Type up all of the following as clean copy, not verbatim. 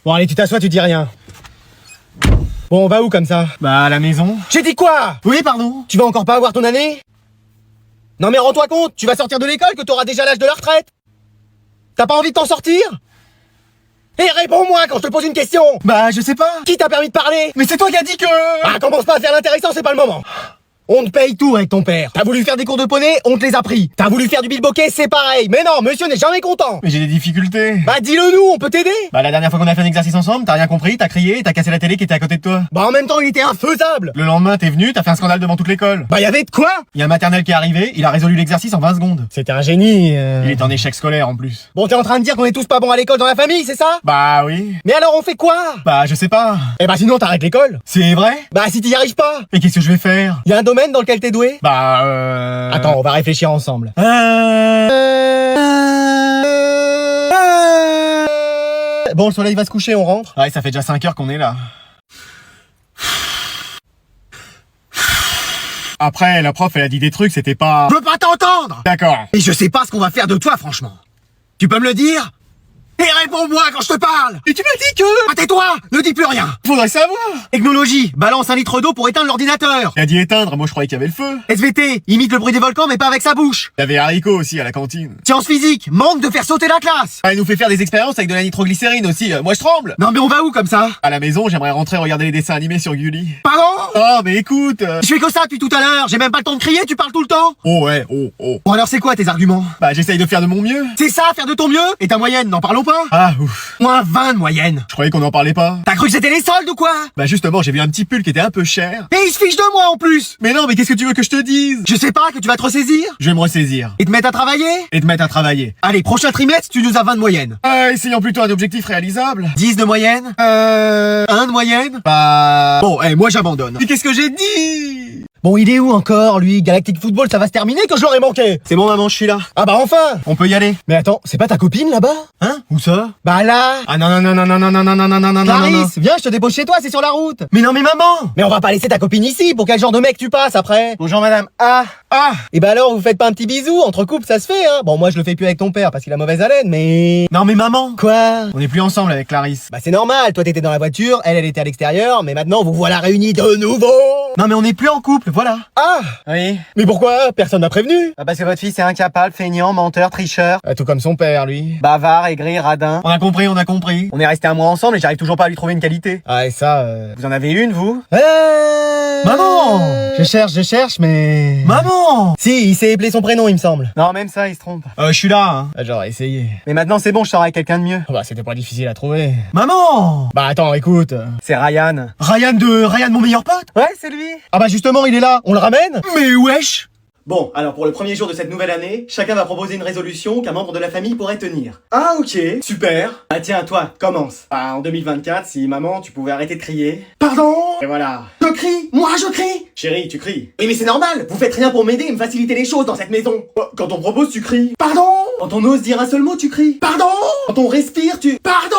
Bon allez, tu t'assois, tu dis rien. Bon, on va où comme ça? Bah, à la maison. J'ai dit quoi? Oui, pardon. Tu vas encore pas avoir ton année? Non mais rends-toi compte, tu vas sortir de l'école que t'auras déjà l'âge de la retraite. T'as pas envie de t'en sortir? Et réponds-moi quand je te pose une question. Bah, je sais pas. Qui t'a permis de parler? Mais c'est toi qui as dit que... Ah, commence pas à faire l'intéressant, c'est pas le moment. On te paye tout avec ton père. T'as voulu faire des cours de poney, on te les a pris. T'as voulu faire du bilboquet, c'est pareil. Mais non, monsieur n'est jamais content. Mais j'ai des difficultés. Bah dis-le nous, on peut t'aider. Bah, la dernière fois qu'on a fait un exercice ensemble, t'as rien compris, t'as crié, t'as cassé la télé qui était à côté de toi. Bah en même temps, il était infaisable. Le lendemain, t'es venu, t'as fait un scandale devant toute l'école. Bah y'avait de quoi? Il y a un maternel qui est arrivé, il a résolu l'exercice en 20 secondes. C'était un génie. Il est en échec scolaire en plus. Bon, t'es en train de dire qu'on est tous pas bons à l'école dans la famille, c'est ça? Bah oui. Mais alors on fait quoi? Bah, je sais pas. Eh bah sinon t'arrêtes l'école. C'est vrai? Bah si t'y arrives pas. Et qu'est-ce que je vais faire? Y a un domaine dans lequel t'es doué? Bah, Attends, on va réfléchir ensemble. Bon, le soleil va se coucher, on rentre. Ouais, ça fait déjà 5 heures qu'on est là. Après, la prof, elle a dit des trucs, c'était pas... Je veux pas t'entendre. D'accord. Et je sais pas ce qu'on va faire de toi, franchement. Tu peux me le dire? Et réponds-moi quand je te parle. Et tu m'as dit que... Ah, tais-toi, ne dis plus rien. Faudrait savoir. Technologie, balance un litre d'eau pour éteindre l'ordinateur. Il a dit éteindre, moi je croyais qu'il y avait le feu. SVT, imite le bruit des volcans mais pas avec sa bouche. Il y avait haricots aussi à la cantine. Sciences physiques, manque de faire sauter la classe. Ah, il nous fait faire des expériences avec de la nitroglycérine aussi, moi je tremble. Non mais on va où comme ça? À la maison, j'aimerais rentrer regarder les dessins animés sur Gulli. Pardon? Oh, mais écoute Je fais que ça depuis tout à l'heure, j'ai même pas le temps de crier, tu parles tout le temps. Oh ouais, oh, oh. Bon alors c'est quoi tes arguments? Bah j'essaye de faire de mon mieux. C'est ça, faire de ton mieux? Et ta moyenne, n'en parlons pas? Ah, ouf. Moins 20 de moyenne. Je croyais qu'on en parlait pas. T'as cru que c'était les soldes ou quoi? Bah justement, j'ai vu un petit pull qui était un peu cher. Et il se fiche de moi en plus. Mais non, mais qu'est-ce que tu veux que je te dise? Je sais pas, que tu vas te ressaisir? Je vais me ressaisir. Et te mettre à travailler? Et te mettre à travailler. Allez, prochain trimestre, tu nous as 20 de moyenne. Ah, essayons plutôt un objectif réalisable. 10 de moyenne? 1 de moyenne? Bah... Bon, moi j'abandonne. Mais qu'est-ce que j'ai dit? Bon, il est où encore, lui? Galactic Football, ça va se terminer que je l'aurais manqué. C'est bon maman, je suis là. Ah bah enfin. On peut y aller. Mais attends, c'est pas ta copine là-bas? Hein? Où ça? Bah là. Ah non non non non non non non non non non non non non. Clarisse, viens, je te dépose chez toi, c'est sur la route. Mais non mais maman. Mais on va pas laisser ta copine ici, pour quel genre de mec tu passes après? Bonjour madame. Ah. Ah. Et bah alors, vous faites pas un petit bisou, entre couples ça se fait, hein. Bon, moi je le fais plus avec ton père parce qu'il a mauvaise haleine, mais... Non mais maman. Quoi? On est plus ensemble avec Clarisse. Bah c'est normal, toi t'étais dans la voiture, elle était à l'extérieur, mais maintenant vous voilà réunis de nouveau. Non mais on est plus en couple, voilà. Ah. Oui. Mais pourquoi? Personne m'a prévenu. Ah parce que votre fils est incapable, feignant, menteur, tricheur, Tout comme son père, lui. bavard, aigri, radin. On a compris, on a compris. On est resté un mois ensemble et j'arrive toujours pas à lui trouver une qualité. Ah, et ça, Vous en avez une, vous? Maman. Je cherche, mais... Maman. Si, il s'est appelé son prénom, il me semble. Non, même ça, il se trompe. Je suis là, hein. Ah, j'aurais essayé. Mais maintenant, c'est bon, je sors avec quelqu'un de mieux. Bah, c'était pas difficile à trouver. Maman. Bah, attends, écoute. C'est Ryan. Ryan, mon meilleur pote. Ouais, c'est lui. Ah bah, justement, il est là. On le ramène? Mais wesh. Bon, alors pour le premier jour de cette nouvelle année, chacun va proposer une résolution qu'un membre de la famille pourrait tenir. Ah ok, super. Ah tiens, toi, commence. Ah, en 2024, si maman, tu pouvais arrêter de crier. Pardon? Et voilà. Je crie. Moi, je crie. Chérie, tu cries. Oui mais c'est normal, vous faites rien pour m'aider et me faciliter les choses dans cette maison. Oh, quand on propose, tu cries. Pardon? Quand on ose dire un seul mot, tu cries. Pardon? Quand on respire, tu... Pardon?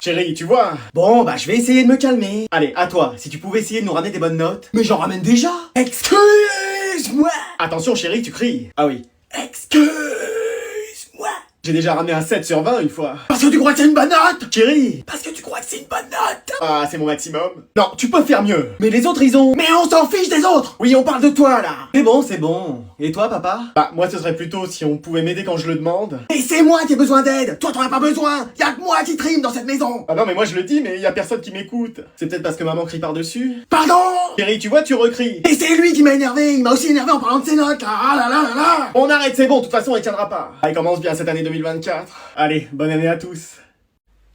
Chérie, tu vois. Bon, bah je vais essayer de me calmer. Allez, à toi, si tu pouvais essayer de nous ramener des bonnes notes. Mais j'en ramène déjà. Excuse-moi. Attention chérie, tu cries. Ah oui. Excuse-moi. J'ai déjà ramené un 7 sur 20 une fois. Parce que tu crois que c'est une bonne note, chérie. Parce que tu crois que c'est une bonne note. Ah, c'est mon maximum. Non, tu peux faire mieux. Mais les autres, ils ont... Mais on s'en fiche des autres. Oui, on parle de toi, là. C'est bon, c'est bon. Et toi, papa? Bah, moi, ce serait plutôt si on pouvait m'aider quand je le demande. Et c'est moi qui ai besoin d'aide. Toi, t'en as pas besoin. Y'a que moi qui trime dans cette maison. Ah non, mais moi, je le dis, mais y a personne qui m'écoute. C'est peut-être parce que maman crie par-dessus. Pardon? Chérie, tu vois, tu recries. Et c'est lui qui m'a énervé. Il m'a aussi énervé en parlant de ses notes, là. Ah là là là là. On arrête, c'est bon. De toute façon, elle tiendra pas. Elle commence bien cette année 2024. Allez, bonne année à tous.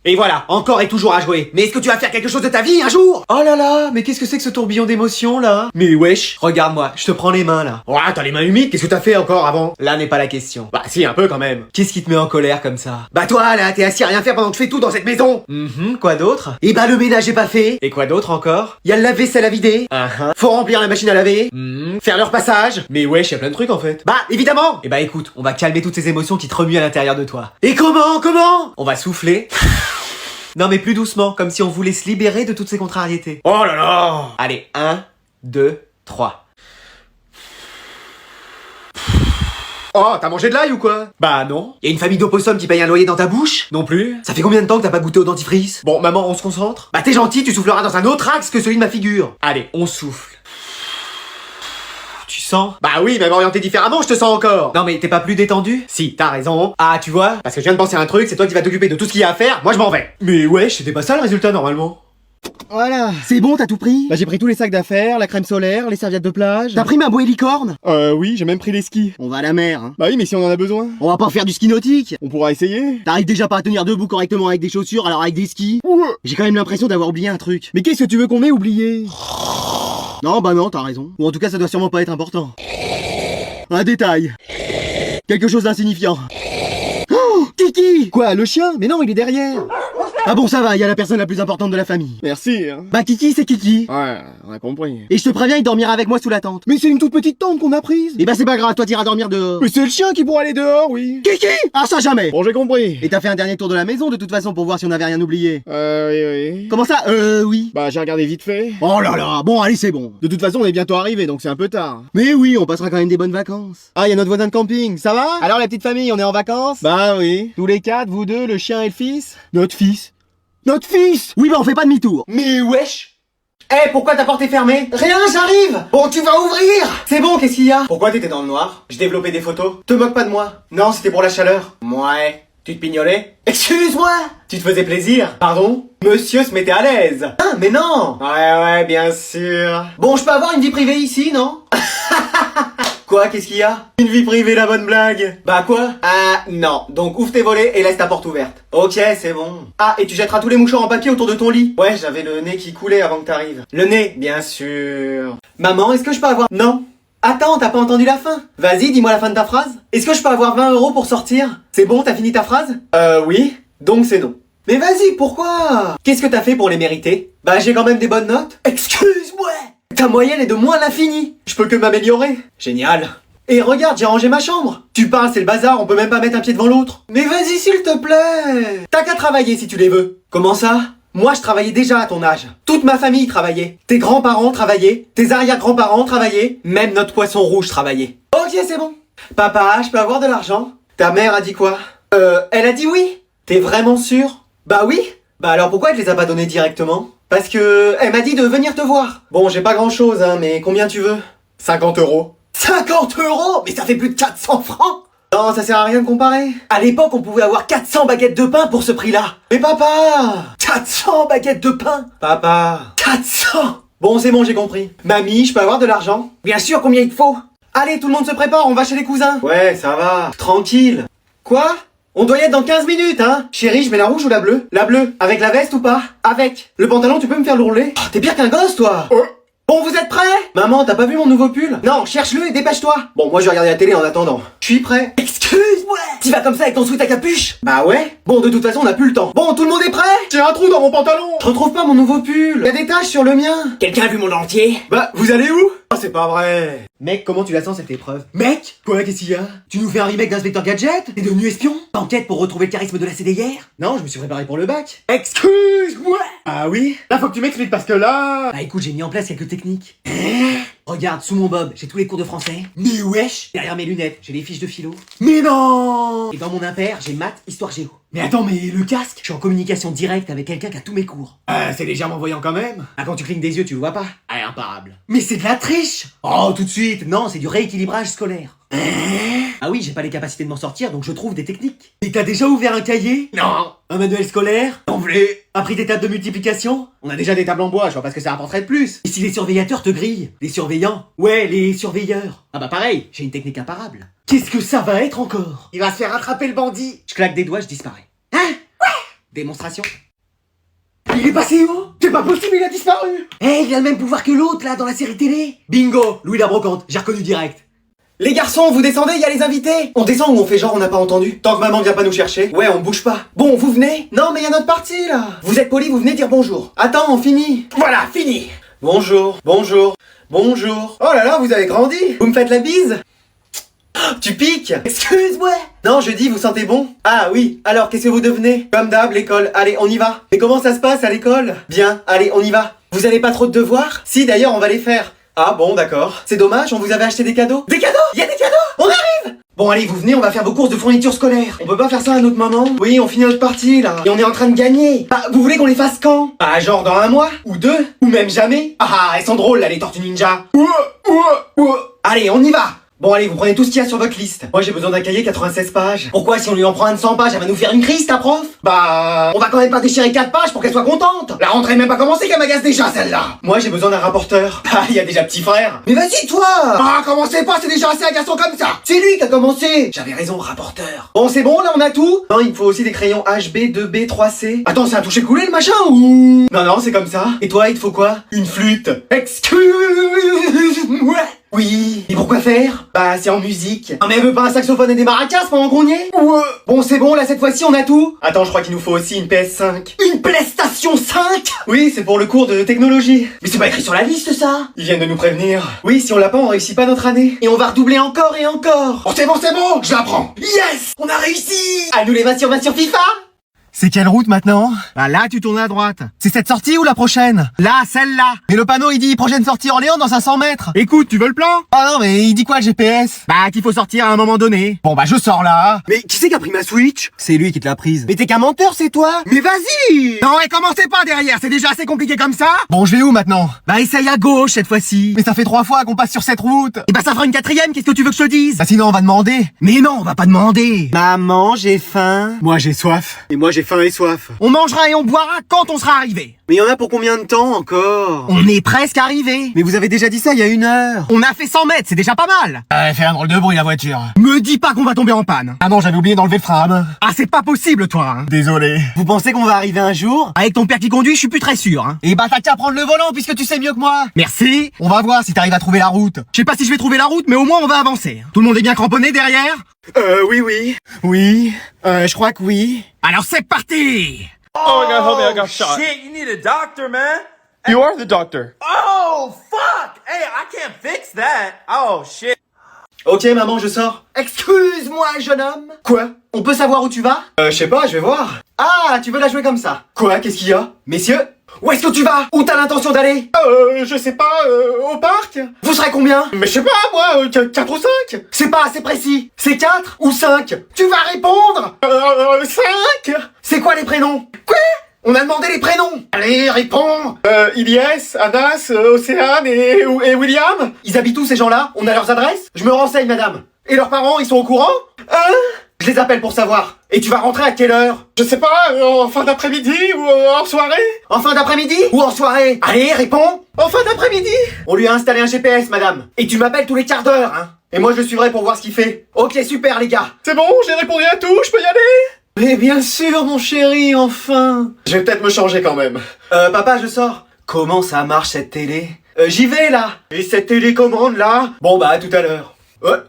Et voilà, encore et toujours à jouer. Mais est-ce que tu vas faire quelque chose de ta vie un jour? Oh là là, mais qu'est-ce que c'est que ce tourbillon d'émotions, là? Mais wesh. Regarde-moi, je te prends les mains, là. Ouais, t'as les mains humides, qu'est-ce que t'as fait encore avant? Là n'est pas la question. Bah si, un peu quand même. Qu'est-ce qui te met en colère comme ça? Bah toi, là, t'es assis à rien faire pendant que je fais tout dans cette maison. Quoi d'autre? Et bah le ménage est pas fait. Et quoi d'autre encore? Y a le lave-vaisselle à vider. Faut remplir la machine à laver. Faire leur passage. Mais wesh, y a plein de trucs en fait. Bah évidemment. Eh bah écoute, on va calmer toutes ces émotions qui te remuent à l'intérieur de toi. Et comment? On va souffler. Non mais plus doucement, comme si on voulait se libérer de toutes ces contrariétés. Oh là là. Allez, 1, 2, 3. Oh, t'as mangé de l'ail ou quoi? Bah non. Y a une famille d'opossums qui paye un loyer dans ta bouche? Non plus. Ça fait combien de temps que t'as pas goûté au dentifrice? Bon, maman, on se concentre? Bah t'es gentil, tu souffleras dans un autre axe que celui de ma figure. Allez, on souffle. Tu sens? Bah oui, même orienté différemment, je te sens encore. Non mais t'es pas plus détendu? Si, t'as raison. Ah, tu vois? Parce que je viens de penser à un truc, c'est toi qui vas t'occuper de tout ce qu'il y a à faire, moi je m'en vais. Mais ouais, c'était pas ça le résultat normalement. Voilà. C'est bon, t'as tout pris? Bah j'ai pris tous les sacs d'affaires, la crème solaire, les serviettes de plage. T'as pris ma bouée licorne? Oui, j'ai même pris les skis. On va à la mer, hein. Bah oui, mais si on en a besoin, On va pas faire du ski nautique. on pourra essayer. T'arrives déjà pas à tenir debout correctement avec des chaussures, alors avec des skis? J'ai quand même l'impression d'avoir oublié un truc. Mais qu'est-ce que tu veux qu'on ait oublié? Non, bah non, t'as raison. Ou en tout cas, ça doit sûrement pas être important. Un détail. Quelque chose d'insignifiant. Oh, Kiki! Quoi, le chien? Mais non, il est derrière. Ah bon, ça va, il y a la personne la plus importante de la famille. Merci, hein. Bah Kiki, c'est Kiki. Ouais, on a compris. Et je te préviens, il dormira avec moi sous la tente. Mais c'est une toute petite tente qu'on a prise. Et bah c'est pas grave, toi t'iras dormir dehors. Mais c'est le chien qui pourra aller dehors, oui. Kiki! Ah ça jamais! Bon, j'ai compris. Et t'as fait un dernier tour de la maison de toute façon pour voir si on avait rien oublié. Oui. Comment ça? Oui. Bah j'ai regardé vite fait. Oh là là, bon allez c'est bon. De toute façon, on est bientôt arrivé, donc c'est un peu tard. Mais oui, on passera quand même des bonnes vacances. Ah, il y a notre voisin de camping, ça va? Alors la petite famille, on est en vacances? Bah oui. Tous les quatre, vous deux, le chien et le fils? Notre fils. Notre fils! Oui bah on fait pas demi-tour. Mais wesh! Eh, pourquoi ta porte est fermée? Rien, j'arrive! Bon, tu vas ouvrir! C'est bon, qu'est-ce qu'il y a? Pourquoi t'étais dans le noir? Je développais des photos. Te moque pas de moi. Non, c'était pour la chaleur. Ouais. Tu te pignolais? Excuse-moi! Tu te faisais plaisir? Pardon? Monsieur se mettait à l'aise. Ah, mais non! Ouais, bien sûr. Bon, je peux avoir une vie privée ici, non? Quoi, qu'est-ce qu'il y a? Une vie privée, la bonne blague. Bah quoi? Ah, non. Donc ouvre tes volets et laisse ta porte ouverte. Ok, c'est bon. Ah, et tu jetteras tous les mouchoirs en papier autour de ton lit. Ouais, j'avais le nez qui coulait avant que t'arrives. Le nez, bien sûr. Maman, est-ce que je peux avoir... Non. Attends, t'as pas entendu la fin? Vas-y, dis-moi la fin de ta phrase. Est-ce que je peux avoir 20 € pour sortir? C'est bon, t'as fini ta phrase? Oui. Donc c'est non. Mais vas-y, pourquoi? Qu'est-ce que t'as fait pour les mériter? Bah j'ai quand même des bonnes notes. Excuse-moi. Ta moyenne est de moins l'infini. Je peux que m'améliorer. Génial. Et regarde, j'ai rangé ma chambre. Tu parles, c'est le bazar, on peut même pas mettre un pied devant l'autre. Mais vas-y, s'il te plaît. T'as qu'à travailler si tu les veux. Comment ça? Moi, je travaillais déjà à ton âge. Toute ma famille travaillait. Tes grands-parents travaillaient. Tes arrière-grands-parents travaillaient. Même notre poisson rouge travaillait. Ok, c'est bon. Papa, je peux avoir de l'argent? Ta mère a dit quoi? Elle a dit oui. T'es vraiment sûr? Bah oui. Bah alors pourquoi elle te les a pas donnés directement? Parce que elle m'a dit de venir te voir. Bon, j'ai pas grand-chose, hein, mais combien tu veux? 50 €. 50 €? Mais ça fait plus de 400 francs! Non, ça sert à rien de comparer. À l'époque, on pouvait avoir 400 baguettes de pain pour ce prix-là. Mais papa! 400 baguettes de pain? Papa! 400! Bon, c'est bon, j'ai compris. Mamie, je peux avoir de l'argent? Bien sûr, combien il te faut? Allez, tout le monde se prépare, on va chez les cousins. Ouais, ça va. Tranquille. Quoi? On doit y être dans 15 minutes, hein? Chérie, je mets la rouge ou la bleue? La bleue. Avec la veste ou pas? Avec. Le pantalon, tu peux me faire l'ourlet? Oh, t'es pire qu'un gosse, toi! Bon, vous êtes prêts? Maman, t'as pas vu mon nouveau pull? Non, cherche-le et dépêche-toi. Bon, moi je vais regarder la télé en attendant. Je suis prêt. Excuse-moi. Tu vas comme ça avec ton sweat à capuche? Bah ouais. Bon, de toute façon, on a plus le temps. Bon, tout le monde est prêt? J'ai un trou dans mon pantalon. Je retrouve pas mon nouveau pull. Y a des taches sur le mien. Quelqu'un a vu mon dentier? Bah, vous allez où? Oh, c'est pas vrai. Mec, comment tu la sens cette épreuve? Mec? Quoi, qu'est-ce qu'il y a? Tu nous fais un remake d'Inspecteur Gadget? T'es devenu espion? T'enquêtes pour retrouver le charisme de la CDR? Non, je me suis préparé pour le bac. Excuse-moi. Ah oui? Là, faut que tu m'expliques parce que là... Bah écoute, j'ai mis en place quelques techniques. Regarde, sous mon bob, j'ai tous les cours de français. Mais wesh! Derrière mes lunettes, j'ai les fiches de philo. Mais non! Et dans mon impair, j'ai maths, histoire géo. Mais attends, mais le casque? Je suis en communication directe avec quelqu'un qui a tous mes cours. c'est légèrement voyant quand même. Ah, quand tu clignes des yeux, tu le vois pas? Ah, imparable. Mais c'est de la triche! Oh, tout de suite! Non, c'est du rééquilibrage scolaire. Ah oui, j'ai pas les capacités de m'en sortir, donc je trouve des techniques. Et t'as déjà ouvert un cahier? Non. Un manuel scolaire? Non plus. Appris des tables de multiplication? On a déjà des tables en bois, je vois pas ce que ça rapporterait de plus. Et si les surveillateurs te grillent? Les surveillants? Ouais, les surveilleurs. Ah bah pareil, j'ai une technique imparable. Qu'est-ce que ça va être encore? Il va se faire attraper le bandit. Je claque des doigts, je disparais. Hein? Ouais. Démonstration. Il est passé où? C'est pas possible, il a disparu. Il a le même pouvoir que l'autre là dans la série télé. Bingo, Louis la brocante, j'ai reconnu direct. Les garçons, vous descendez, il y a les invités. On descend ou on fait genre on n'a pas entendu? Tant que maman vient pas nous chercher. Ouais, on bouge pas. Bon, vous venez? Non, mais il y a notre partie là. Vous êtes polis, vous venez dire bonjour. Attends, on finit. Voilà, fini. Bonjour, bonjour, bonjour. Oh là là, vous avez grandi. Vous me faites la bise? Tu piques? Excuse-moi. Non, je dis, vous sentez bon? Ah oui, alors qu'est-ce que vous devenez? Comme d'hab, l'école. Allez, on y va. Et comment ça se passe à l'école? Bien, allez, on y va. Vous avez pas trop de devoirs? Si, d'ailleurs, on va les faire. Ah bon, d'accord. C'est dommage, on vous avait acheté des cadeaux? Des cadeaux? Il y a des cadeaux? On arrive! Bon allez, vous venez, on va faire vos courses de fournitures scolaires. On peut pas faire ça à un autre moment? Oui, on finit notre partie là. Et on est en train de gagner. Bah, vous voulez qu'on les fasse quand? Bah, genre dans un mois? Ou deux? Ou même jamais? Ah, elles sont drôles là, les Tortues Ninja. Allez, on y va. Bon allez, vous prenez tout ce qu'il y a sur votre liste. Moi j'ai besoin d'un cahier 96 pages. Pourquoi si on lui en prend un de 100 pages, elle va nous faire une crise ta prof? Bah, on va quand même pas déchirer 4 pages pour qu'elle soit contente. La rentrée est même pas commencée qu'elle m'agace déjà celle-là. Moi j'ai besoin d'un rapporteur. Ah, il y a déjà petit frère. Mais vas-y toi. Ah, commencez pas, c'est déjà assez agaçant comme ça. C'est lui qui a commencé. J'avais raison, rapporteur. Bon c'est bon, là on a tout. Non, il me faut aussi des crayons HB, 2B, 3C. Attends, c'est un toucher-coulé le machin ou? Non, c'est comme ça. Et toi, il te faut quoi? Une flûte. Excuse-moi. Oui. Et pourquoi faire? Bah, c'est en musique. Ah, mais elle veut pas un saxophone et des maracas pendant qu'on y est? Ouais. Bon, c'est bon, là, cette fois-ci, on a tout. Attends, je crois qu'il nous faut aussi une PS5. Une PlayStation 5? Oui, c'est pour le cours de technologie. Mais c'est pas écrit sur la liste, ça. Ils viennent de nous prévenir. Oui, si on l'a pas, on réussit pas notre année. Et on va redoubler encore et encore. Oh, c'est bon, je la prends. Yes! On a réussi! À nous les va sur FIFA? C'est quelle route maintenant? Bah là, tu tournes à droite. C'est cette sortie ou la prochaine? Là, celle-là. Mais le panneau, il dit prochaine sortie Orléans dans 500 mètres. Écoute, tu veux le plan? Ah non, mais il dit quoi le GPS? Bah qu'il faut sortir à un moment donné. Bon bah je sors là. Mais qui c'est qui a pris ma Switch? C'est lui qui te l'a prise. Mais t'es qu'un menteur, c'est toi? Mais vas-y! Non, et commencez pas derrière, c'est déjà assez compliqué comme ça. Bon, je vais où maintenant? Bah essaye à gauche cette fois-ci. Mais ça fait 3 fois qu'on passe sur cette route. Et bah ça fera une 4ème, qu'est-ce que tu veux que je te dise? Bah sinon on va demander. Mais non, on va pas demander. Maman, j'ai faim. Moi j'ai soif. Et moi j'ai faim et soif. On mangera et on boira quand on sera arrivé. Mais il y en a pour combien de temps encore? On est presque arrivé. Mais vous avez déjà dit ça il y a 1 heure. On a fait 100 mètres, c'est déjà pas mal. Elle fait un drôle de bruit la voiture. Me dis pas qu'on va tomber en panne. Ah non, j'avais oublié d'enlever le frein. Ah c'est pas possible toi. Désolé. Vous pensez qu'on va arriver un jour? Avec ton père qui conduit, je suis plus très sûr. Et bah t'as qu'à prendre le volant puisque tu sais mieux que moi. Merci. On va voir si t'arrives à trouver la route. Je sais pas si je vais trouver la route, mais au moins on va avancer. Tout le monde est bien cramponné derrière? Oui. Oui. Je crois que oui. Alors c'est parti. Oh, I got help me, I got shot. Shit, you need a doctor, man. You are the doctor. Oh, fuck. Hey, I can't fix that. Oh, shit. Ok maman, je sors. Excuse-moi, jeune homme. Quoi? On peut savoir où tu vas? Je sais pas, je vais voir. Ah, tu veux la jouer comme ça? Quoi? Qu'est-ce qu'il y a? Messieurs, où est-ce que tu vas? Où t'as l'intention d'aller? Je sais pas, au parc? Vous serez combien? Mais je sais pas, moi, 4 ou 5? C'est pas assez précis. C'est 4 ou 5? Tu vas répondre! 5? C'est quoi les prénoms? Quoi? On a demandé les prénoms! Allez, réponds! Ilyes, Anas, Océane et William? Ils habitent où ces gens-là? On a leurs adresses? Je me renseigne, madame. Et leurs parents, ils sont au courant? Je les appelle pour savoir. Et tu vas rentrer à quelle heure? Je sais pas, en fin d'après-midi ou en soirée? En fin d'après-midi? Ou en soirée? Allez, réponds! En fin d'après-midi? On lui a installé un GPS, madame. Et tu m'appelles tous les quarts d'heure, hein? Et moi je le suivrai pour voir ce qu'il fait. Ok, super les gars. C'est bon, j'ai répondu à tout, je peux y aller? Mais bien sûr, mon chéri, enfin. Je vais peut-être me changer quand même. Papa, je sors. Comment ça marche cette télé? J'y vais là. Et cette télécommande là? Bon bah à tout à l'heure.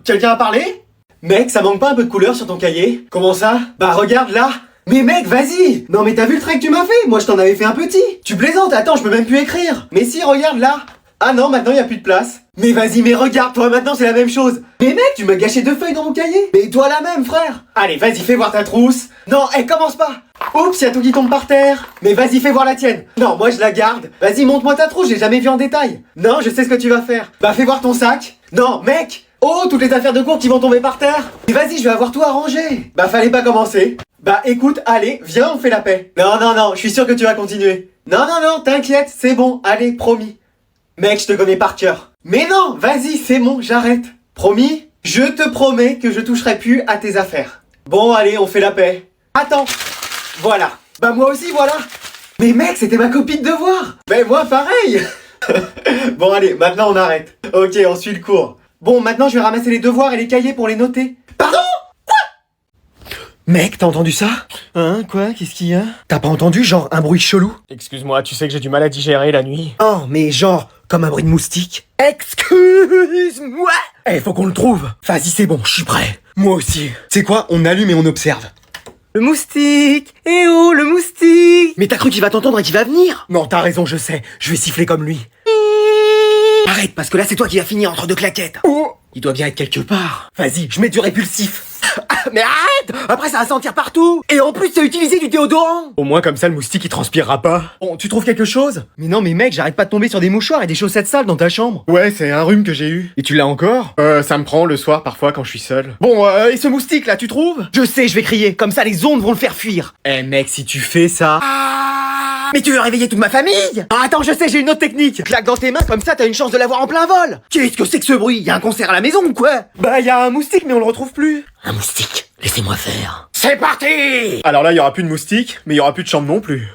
Quelqu'un a parlé? Mec, ça manque pas un peu de couleur sur ton cahier? Comment ça? Bah regarde là. Mais mec, vas-y! Non mais t'as vu le trait que tu m'as fait? Moi je t'en avais fait un petit! Tu plaisantes, attends, je peux même plus écrire! Mais si, regarde là! Ah non, maintenant y a plus de place. Mais vas-y, mais regarde, toi maintenant c'est la même chose! Mais mec, tu m'as gâché 2 feuilles dans mon cahier! Mais toi la même, frère! Allez, vas-y, fais voir ta trousse. Non, commence pas! Oups, y'a tout qui tombe par terre. Mais vas-y, fais voir la tienne! Non, moi je la garde! Vas-y, montre-moi ta trousse, j'ai jamais vu en détail! Non, je sais ce que tu vas faire! Bah fais voir ton sac! Non, mec! Oh, toutes les affaires de cours qui vont tomber par terre! Mais vas-y, je vais avoir tout arrangé! Bah fallait pas commencer! Bah écoute, allez, viens, on fait la paix! Non, je suis sûr que tu vas continuer! Non, t'inquiète, c'est bon, allez, promis! Mec, je te connais par cœur! Mais non, vas-y, c'est bon, j'arrête! Promis? Je te promets que je toucherai plus à tes affaires! Bon, allez, on fait la paix! Attends! Voilà! Bah moi aussi, voilà! Mais mec, c'était ma copie de devoir! Mais moi, pareil! Bon, allez, maintenant on arrête! Ok, on suit le cours! Bon, maintenant je vais ramasser les devoirs et les cahiers pour les noter. Pardon? Quoi? Mec, t'as entendu ça? Hein, quoi? Qu'est-ce qu'il y a? T'as pas entendu, genre, un bruit chelou? Excuse-moi, tu sais que j'ai du mal à digérer la nuit. Oh, mais genre, comme un bruit de moustique. Excuse-moi! Faut qu'on le trouve. Vas-y, c'est bon, je suis prêt. Moi aussi. C'est quoi? On allume et on observe. Le moustique! Eh oh, le moustique! Mais t'as cru qu'il va t'entendre et qu'il va venir? Non, t'as raison, je sais. Je vais siffler comme lui. Arrête, parce que là, c'est toi qui vas finir entre 2 claquettes. Oh! Il doit bien être quelque part. Vas-y, je mets du répulsif. Mais arrête! Après ça va sentir partout! Et en plus t'as utilisé du déodorant! Au moins comme ça le moustique il transpirera pas. Bon, tu trouves quelque chose? Mais non mais mec, j'arrête pas de tomber sur des mouchoirs et des chaussettes sales dans ta chambre. Ouais, c'est un rhume que j'ai eu. Et tu l'as encore? Ça me prend le soir parfois quand je suis seul. Bon, et ce moustique là, tu trouves? Je sais, je vais crier, comme ça les ondes vont le faire fuir. Eh mec, si tu fais ça... Mais tu veux réveiller toute ma famille? Ah, attends, je sais, j'ai une autre technique. Claque dans tes mains, comme ça t'as une chance de l'avoir en plein vol. Qu'est-ce que c'est que ce bruit? Y a un concert à la maison ou quoi? Bah y a un moustique mais on le retrouve plus. Un moustique, laissez-moi faire. C'est parti! Alors là, il y aura plus de moustiques, mais il y aura plus de chambre non plus.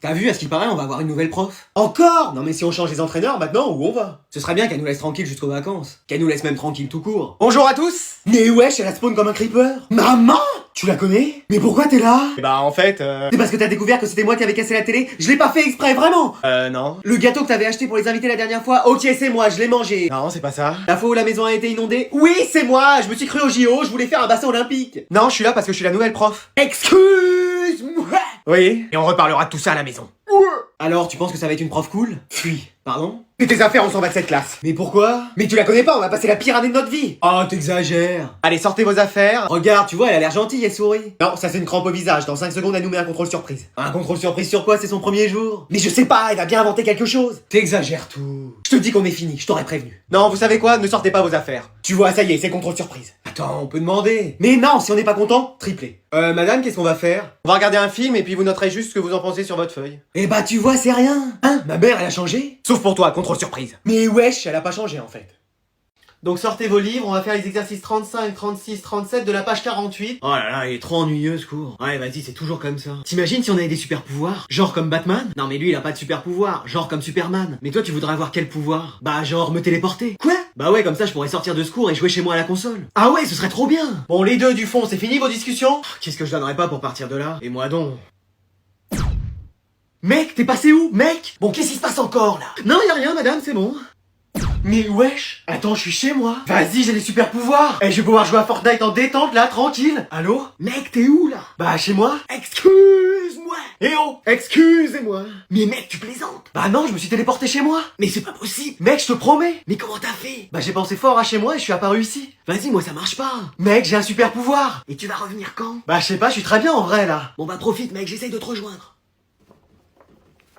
T'as vu, à ce qu'il paraît, on va avoir une nouvelle prof. Encore? Non mais si on change les entraîneurs maintenant, où on va? Ce serait bien qu'elle nous laisse tranquille jusqu'aux vacances. Qu'elle nous laisse même tranquille tout court. Bonjour à tous! Mais wesh, elle a spawn comme un creeper. Maman! Tu la connais? Mais pourquoi t'es là? Bah en fait, C'est parce que t'as découvert que c'était moi qui avais cassé la télé? Je l'ai pas fait exprès, vraiment! non. Le gâteau que t'avais acheté pour les invités la dernière fois? Ok, c'est moi, je l'ai mangé. Non, c'est pas ça. La fois où la maison a été inondée? Oui, c'est moi! Je me suis cru au JO, je voulais faire un bassin olympique. Non, je suis là parce que je suis la nouvelle prof. Excuse-moi! Oui. Et on reparlera de tout ça à la maison. Alors, tu penses que ça va être une prof cool? Fuis. Pardon? Mais tes affaires, on s'en va de cette classe. Mais pourquoi? Mais tu la connais pas, on va passer la pire année de notre vie. Oh, t'exagères. Allez, sortez vos affaires. Regarde, tu vois, elle a l'air gentille, elle sourit. Non, ça c'est une crampe au visage. Dans 5 secondes, elle nous met un contrôle surprise. Un contrôle surprise sur quoi? C'est son premier jour. Mais je sais pas, elle va bien inventer quelque chose. T'exagères tout. Je te dis qu'on est fini, je t'aurais prévenu. Non, vous savez quoi? Ne sortez pas vos affaires. Tu vois, ça y est, c'est contrôle surprise. Attends, on peut demander. Mais non, si on n'est pas content, triplé. Madame, qu'est-ce qu'on va faire? On va regarder un film et puis vous noterez juste ce que vous en pensez sur votre feuille. Eh bah, tu vois, c'est rien. Hein? Ma mère, elle a changé? Sauf pour toi, contrôle surprise. Mais wesh, elle a pas changé en fait. Donc sortez vos livres, on va faire les exercices 35, 36, 37 de la page 48. Oh là là, il est trop ennuyeux ce cours. Ouais, vas-y, c'est toujours comme ça. T'imagines si on avait des super pouvoirs? Genre comme Batman? Non mais lui, il a pas de super pouvoir. Genre comme Superman. Mais toi, tu voudrais avoir quel pouvoir? Bah genre me téléporter. Quoi? Bah ouais, comme ça, je pourrais sortir de ce cours et jouer chez moi à la console. Ah ouais, ce serait trop bien. Bon, les deux du fond, c'est fini vos discussions? Qu'est-ce que je donnerais pas pour partir de là? Et moi donc. Mec, t'es passé où? Mec? Bon, qu'est-ce qui se passe encore là? Non, y a rien, madame, c'est bon. Mais wesh! Attends, je suis chez moi. Vas-y, j'ai des super pouvoirs. Et je vais pouvoir jouer à Fortnite en détente là, tranquille. Allô? Mec, t'es où là? Bah chez moi. Excuse-moi. Eh oh, excusez-moi. Mais mec, tu plaisantes? Bah non, je me suis téléporté chez moi. Mais c'est pas possible. Mec, je te promets. Mais comment t'as fait? Bah j'ai pensé fort à chez moi et je suis apparu ici. Vas-y, moi ça marche pas. Mec, j'ai un super pouvoir. Et tu vas revenir quand? Bah je sais pas, je suis très bien en vrai là. Bon bah profite mec, j'essaye de te rejoindre.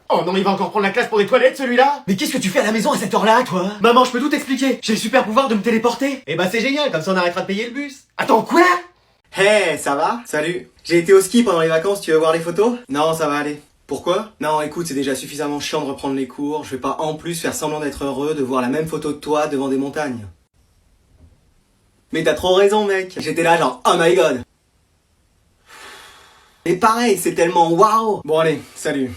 Oh non, il va encore prendre la classe pour des toilettes celui-là. Mais qu'est-ce que tu fais à la maison à cette heure-là, toi? Maman, je peux tout t'expliquer. J'ai le super pouvoir de me téléporter. Eh bah c'est génial, comme ça on arrêtera de payer le bus. Attends, quoi? Hey, ça va? Salut. J'ai été au ski pendant les vacances, tu veux voir les photos? Non, ça va aller. Pourquoi? Non, écoute, c'est déjà suffisamment chiant de reprendre les cours. Je vais pas en plus faire semblant d'être heureux de voir la même photo de toi devant des montagnes. Mais t'as trop raison, mec. J'étais là genre, oh my god. Et pareil, c'est tellement waouh. Bon allez, salut.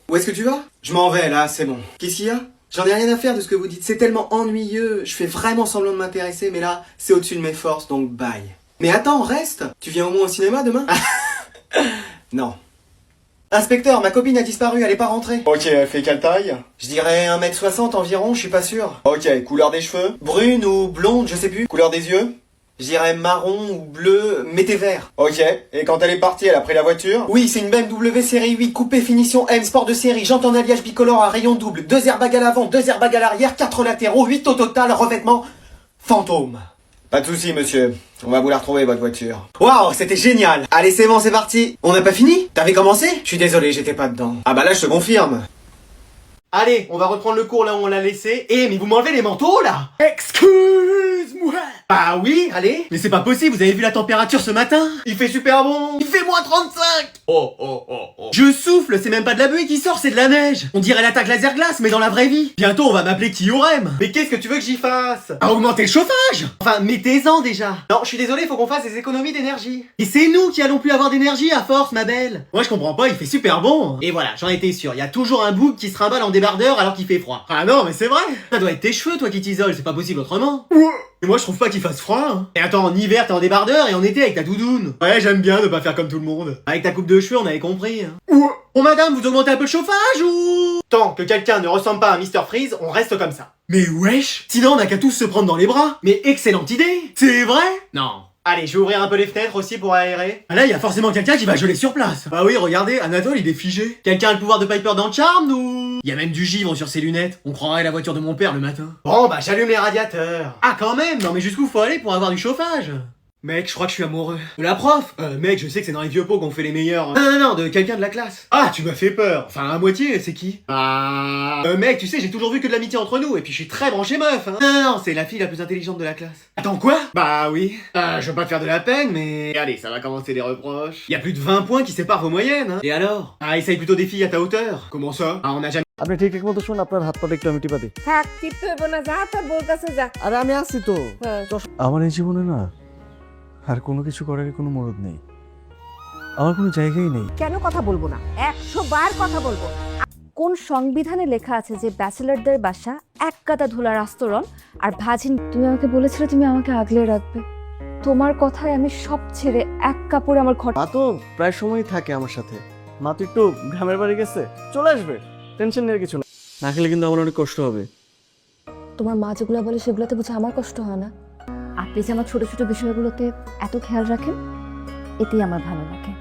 Où est-ce que tu vas? Je m'en vais là, c'est bon. Qu'est-ce qu'il y a? J'en ai rien à faire de ce que vous dites, c'est tellement ennuyeux. Je fais vraiment semblant de m'intéresser, mais là, c'est au-dessus de mes forces, donc bye. Mais attends, reste. Tu viens au moins au cinéma demain? Non. Inspecteur, ma copine a disparu, elle est pas rentrée. Ok, elle fait quelle taille? Je dirais 1m60 environ, je suis pas sûr. Ok, couleur des cheveux? Brune ou blonde, je sais plus. Couleur des yeux? Je dirais marron ou bleu, mettez vert. Ok, et quand elle est partie, elle a pris la voiture? Oui, c'est une BMW série 8, coupé finition M, sport de série, jante en alliage bicolore à rayon double, 2 airbags à l'avant, 2 airbags à l'arrière, 4 latéraux, 8 au total, revêtement fantôme. Pas de soucis, monsieur. On va vous la retrouver, votre voiture. Waouh, c'était génial. Allez, c'est bon, c'est parti. On n'a pas fini? T'avais commencé? Je suis désolé, j'étais pas dedans. Ah bah là, je te confirme. Allez, on va reprendre le cours là où on l'a laissé. Eh, mais vous m'enlevez les manteaux là? Excuse-moi. Bah oui, allez. Mais c'est pas possible, vous avez vu la température ce matin? Il fait super bon. Il fait moins 35. Oh. Je souffle, c'est même pas de la buée qui sort, c'est de la neige. On dirait l'attaque laser glace, mais dans la vraie vie. Bientôt, on va m'appeler Kiyorem. Mais qu'est-ce que tu veux que j'y fasse? À augmenter le chauffage. Enfin, mettez-en déjà. Non, je suis désolé, faut qu'on fasse des économies d'énergie. Et c'est nous qui allons plus avoir d'énergie à force, ma belle. Moi, je comprends pas, il fait super bon. Et voilà, j'en étais sûr. Il y a toujours un bouc qui se trimballe en débardeur alors qu'il fait froid. Ah non, mais c'est vrai. Ça doit être tes cheveux, toi, qui t'isolent. C'est pas possible autrement. Et moi, je trouve pas qu'il fasse froid. Hein. Et attends, en hiver, t'es en débardeur et en été avec ta doudoune. Ouais, j'aime bien ne pas faire comme tout le monde. Avec ta coupe de cheveux, on avait compris. Hein. Bon, madame, vous augmentez un peu le chauffage ou... Tant que quelqu'un ne ressemble pas à Mr Freeze, on reste comme ça. Mais wesh. Sinon, on a qu'à tous se prendre dans les bras. Mais excellente idée. C'est vrai? Non. Allez, je vais ouvrir un peu les fenêtres aussi pour aérer. Ah là, il y a forcément quelqu'un qui va geler sur place. Bah oui, regardez, Anatole, il est figé. Quelqu'un a le pouvoir de Piper dans Charm ou... Il y a même du givre sur ses lunettes. On croirait la voiture de mon père le matin. Bon, bah j'allume les radiateurs. Ah quand même. Non mais jusqu'où faut aller pour avoir du chauffage? Mec, je crois que je suis amoureux. De la prof Mec, je sais que c'est dans les vieux pots qu'on fait les meilleurs. Non, de quelqu'un de la classe. Ah, tu m'as fait peur. Enfin, à moitié, c'est qui Mec, tu sais, j'ai toujours vu que de l'amitié entre nous, et puis je suis très branché meuf, hein. Non, c'est la fille la plus intelligente de la classe. Attends, quoi Bah oui. Je veux pas te faire de la peine, mais... Allez, ça va commencer les reproches. Y a plus de 20 points qui séparent vos moyennes, hein. Et alors essaye plutôt des filles à ta hauteur. Comment ça on a jamais... আপনি ঠিক ঠিক মতো শুনুন, আপনার হাত পাতে একটু আমি টিপা দিই। থাক টিপতে হইব না, যা তোর বলতেছে যা। আরে আমি আসছি তো। হ্যাঁ। আমার এই জীবনে না আর কোনো কিছু করার কোনো মরদ নেই, আমার কোনো জায়গাই নেই। কেন কথা বলবো না? 100 বার কথা বলবো। কোন সংবিধানে লেখা আছে যে ব্যাচেলরদের বাসা এক কাদা ধুলার আস্তরণ আর ভাজিন? তুমি আমাকে বলেছিলে তুমি আমাকে আগলে রাখবে। তোমার কথায় আমি সব ছেড়ে এক কাপড়ে আমার ঘর। মা তো প্রায় সময়ই থাকে আমার সাথে। মা তো একটু গ্রামের বাড়ি গেছে, চলে আসবে, টেনশন নেই কিছু না। না খেলে কিন্তু আমার অনেক কষ্ট হবে। তোমার মা যেগুলো বলে সেগুলোতে বুঝে আমার কষ্ট হয় না? আপনি যে আমার ছোট ছোট বিষয়গুলোতে এত খেয়াল রাখেন, এতেই আমার ভালো লাগে।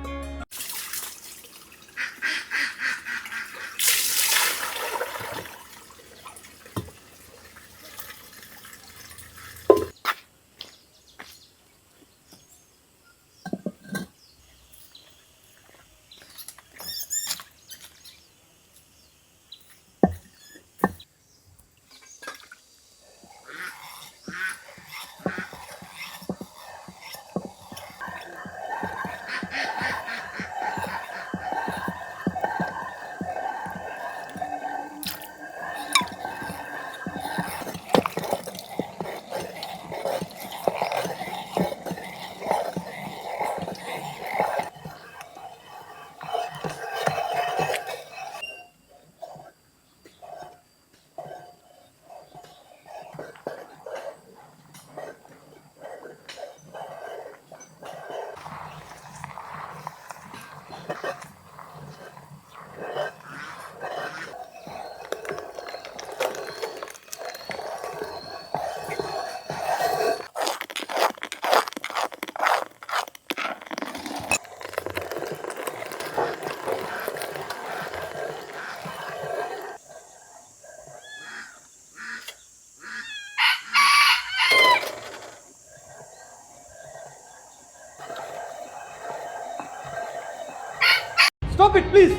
Stop it please.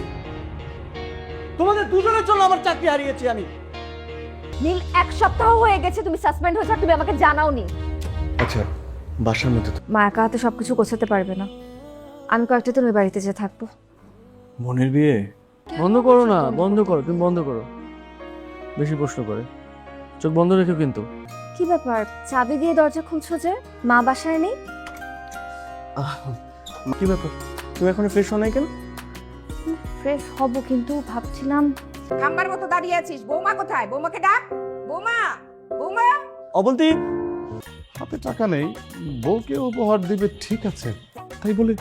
তোমাদের দুজনের জন্য আমার চাকরি হারিয়েছি আমি। নীল, 1 সপ্তাহ হয়ে গেছে তুমি সাসপেন্ড হয়েছো, তুমি আমাকে জানাওনি। আচ্ছা, বাসার মধ্যে তো মা একা হাতে সবকিছু গোছাতে পারবে না, আমি কয়েকটা দিন ওই বাড়িতে যেয়ে থাকবো। বোনের বিয়ে বন্ধ করো না, বন্ধ করো, তুমি বন্ধ করো। বেশি প্রশ্ন করে, চোখ বন্ধ রেখো কিন্তু। কি ব্যাপার, চাবি দিয়ে দরজা খুলছো যে? মা বাসায় নেই? কি ব্যাপার, তুমি এখনো ফ্রেশ হও নাই কেন? ফ্রেশ হব, কিন্তু ভাবছিলাম। খাম্বার মতো দাঁড়িয়ে আছিস, বৌমা কোথায়? বৌমাকে ডাক। বৌমা, বৌমা। অবন্তি, হাতে টাকা নেই, বউকে উপহার দিবে ঠিক আছে, তাই বলে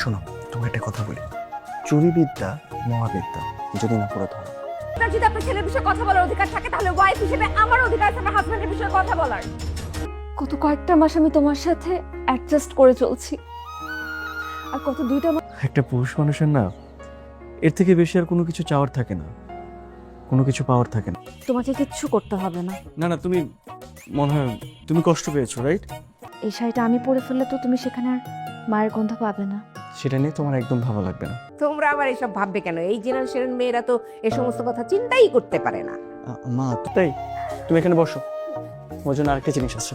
শোনো, তোমার একটা কথা বলি, চুরিবিদ্যা মহাবিদ্যা, যদি না পড়ে ধরো। আপনার যদি আপনার ছেলের বিষয়ে কথা বলার অধিকার থাকে, তাহলে ওয়াইফ হিসেবে আমার অধিকার আছে আমার হাজবেন্ডের বিষয়ে কথা বলার। গত কয়েকটা মাস আমি তোমার সাথে অ্যাডজাস্ট করে চলছি, আর গত 2টা মাস একটা পুরুষ মানুষের না এর থেকে বেশি আর কোনো কিছু চাওয়ার থাকে না, কোনো কিছু পাওয়ার থাকে না। তোমাকে কিচ্ছু করতে হবে না। না না, তুমি মনে হয় তুমি কষ্ট পেয়েছো, রাইট? এই শাড়িটা আমি পরে ফেললে তো তুমি সেখানে আর মায়ের গন্ধ পাবে না। সেটা নিয়ে তোমার একদম ভালো লাগবে না। তোমরা আবার এসব ভাববে কেন? এই জেনারেশনের মেয়েরা তো এ সমস্ত কথা চিন্তাই করতে পারে না। মা তাই তুমি এখানে বসো, ওর জন্য আরেকটা জিনিস আছে।